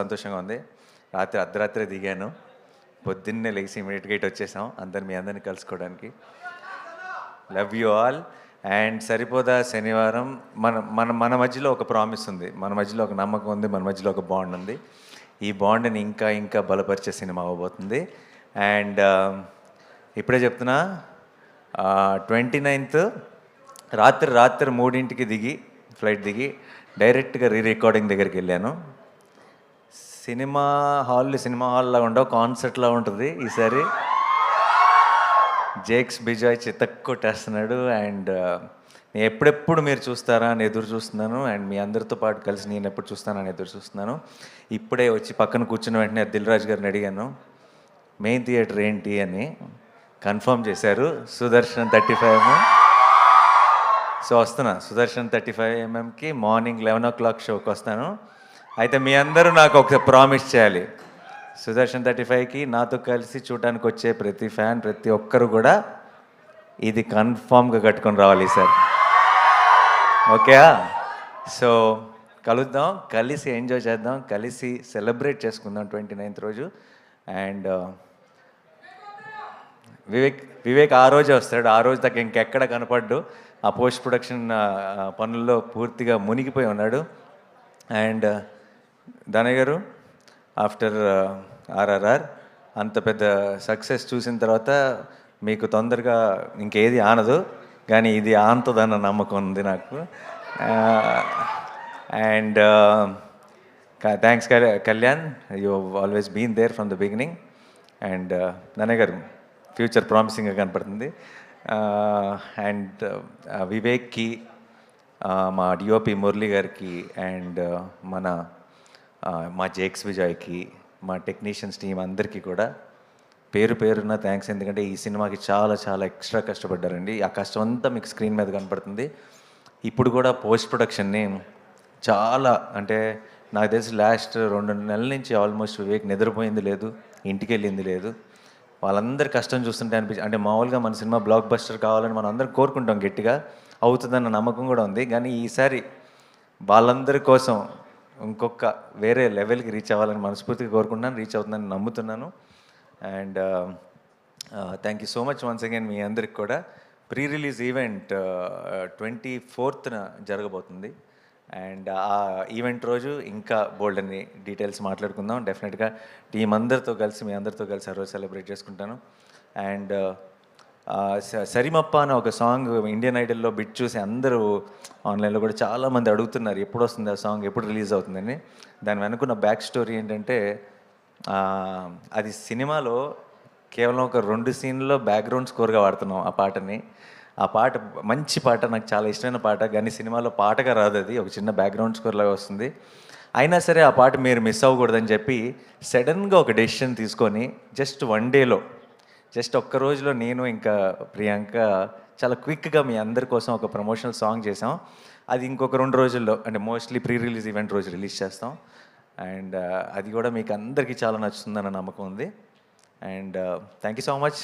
సంతోషంగా ఉంది. రాత్రి అర్ధరాత్రే దిగాను. పొద్దున్నే లేచి ఇమీడియట్‌గా ఇటు వచ్చేసాం. మీ అందరిని కలుసుకోవడానికి. Love you all. అండ్ సరిపోదా శనివారం మన మన మన మధ్యలో ఒక ప్రామిస్ ఉంది. మన మధ్యలో ఒక నమ్మకం ఉంది. మన మధ్యలో ఒక బాండ్ ఉంది. ఈ బాండ్ని ఇంకా ఇంకా బలపరిచే సినిమా అవ్వబోతుంది. అండ్ ఇప్పుడే చెప్తున్నా, 29th రాత్రి 3కి దిగి ఫ్లైట్ దిగి డైరెక్ట్గా రికార్డింగ్ దగ్గరికి వెళ్ళాను. సినిమా హాల్లా ఉండవు, కాన్సర్ట్లా ఉంటుంది ఈసారి. జేక్స్ బిజాయ్ చితక్కొట్టేస్తున్నాడు. అండ్ నేను ఎప్పుడెప్పుడు మీరు చూస్తారా అని ఎదురు చూస్తున్నాను. అండ్ మీ అందరితో పాటు కలిసి నేను ఎప్పుడు చూస్తానని ఎదురు చూస్తున్నాను. ఇప్పుడే వచ్చి పక్కన కూర్చున్న వెంటనే దిల్ రాజు గారిని అడిగాను, మెయిన్ థియేటర్ ఏంటి అని. కన్ఫర్మ్ చేశారు, సుదర్శన్ 35mm. సో వస్తున్నా సుదర్శన్ 35mmకి మార్నింగ్ 11 o'clock షోకి వస్తాను. అయితే మీ అందరూ నాకు ఒక ప్రామిస్ చేయాలి, సుదర్శన్ 35కి నాతో కలిసి చూడడానికి వచ్చే ప్రతి ఫ్యాన్, ప్రతి ఒక్కరు కూడా ఇది కన్ఫామ్గా కట్టుకొని రావాలి సార్. ఓకే? సో కలుద్దాం, కలిసి ఎంజాయ్ చేద్దాం, కలిసి సెలబ్రేట్ చేసుకుందాం 29th రోజు. అండ్ వివేక్ ఆ రోజే వస్తాడు. ఆ రోజు దాకా ఇంకెక్కడ కనపడ్డు. ఆ పోస్ట్ ప్రొడక్షన్ పనుల్లో పూర్తిగా మునిగిపోయి ఉన్నాడు. అండ్ దానయ్య గారు, ఆఫ్టర్ ఆర్ఆర్ఆర్ అంత పెద్ద సక్సెస్ చూసిన తర్వాత మీకు తొందరగా ఇంకేది ఆనదు, కానీ ఇది ఆనుతుందన్న నమ్మకం ఉంది నాకు. And thanks Kalyan, you always been there from the beginning. And Danayya garu, future ప్రామిసింగ్గా కనపడుతుంది. అండ్ వివేక్కి, మా డిఓపి మురళి గారికి, అండ్ మా జేక్స్ విజయ్కి, మా టెక్నీషియన్స్ టీం అందరికీ కూడా పేరు పేరున థ్యాంక్స్. ఎందుకంటే ఈ సినిమాకి చాలా చాలా ఎక్స్ట్రా కష్టపడ్డారండి. ఆ కష్టం అంతా మీకు స్క్రీన్ మీద కనపడుతుంది. ఇప్పుడు కూడా పోస్ట్ ప్రొడక్షన్ని చాలా, అంటే నాకు తెలిసి లాస్ట్ 2 నెలల నుంచి ఆల్మోస్ట్ వివేక్ నిద్రపోయింది లేదు, ఇంటికి వెళ్ళింది లేదు. వాళ్ళందరి కష్టం చూస్తుంటే అంటే మామూలుగా మన సినిమా బ్లాక్ బస్టర్ కావాలని మనం అందరం కోరుకుంటాం, గట్టిగా అవుతుందన్న నమ్మకం కూడా ఉంది. కానీ ఈసారి వాళ్ళందరి కోసం ఇంకొక వేరే లెవెల్కి రీచ్ అవ్వాలని మనస్ఫూర్తిగా కోరుకుంటున్నాను, రీచ్ అవుతుందని నమ్ముతున్నాను. And thank you so much once again మీ అందరికి కూడా. ప్రీ రిలీజ్ ఈవెంట్ 24th జరగబోతుంది. అండ్ ఆ ఈవెంట్ రోజు ఇంకా బోల్డ్ అని డీటెయిల్స్ మాట్లాడుకుందాం. డెఫినెట్గా టీం అందరితో కలిసి, మీ అందరితో కలిసి ఆ రోజు సెలబ్రేట్ చేసుకుంటాను. అండ్ సరిమప్ప అనే ఒక సాంగ్ ఇండియన్ ఐడల్లో బిట్ చూసి అందరూ ఆన్లైన్లో కూడా చాలామంది అడుగుతున్నారు, ఎప్పుడు వస్తుంది ఆ సాంగ్, ఎప్పుడు రిలీజ్ అవుతుందని. దాని వెనుకున్న బ్యాక్ స్టోరీ ఏంటంటే, అది సినిమాలో కేవలం ఒక 2 సీన్లో బ్యాక్గ్రౌండ్ స్కోర్గా వాడుతున్నాం ఆ పాటని. ఆ పాట మంచి పాట, నాకు చాలా ఇష్టమైన పాట. కానీ సినిమాలో పాటగా రాదు, అది ఒక చిన్న బ్యాక్గ్రౌండ్ స్కోర్ లాగా వస్తుంది. అయినా సరే ఆ పాట మీరు మిస్ అవ్వకూడదని చెప్పి సడన్గా ఒక డెసిషన్ తీసుకొని జస్ట్ 1 డేలో, జస్ట్ ఒక్క రోజులో నేను ఇంకా ప్రియాంక చాలా క్విక్గా మీ అందరి కోసం ఒక ప్రమోషనల్ సాంగ్ చేసాం. అది ఇంకొక 2 రోజుల్లో, అంటే మోస్ట్లీ ప్రీ రిలీజ్ ఈవెంట్ రోజు రిలీజ్ చేస్తాం. అండ్ అది కూడా మీకు అందరికీ చాలా నచ్చుతుందన్న నమ్మకం ఉంది. And thank you so much.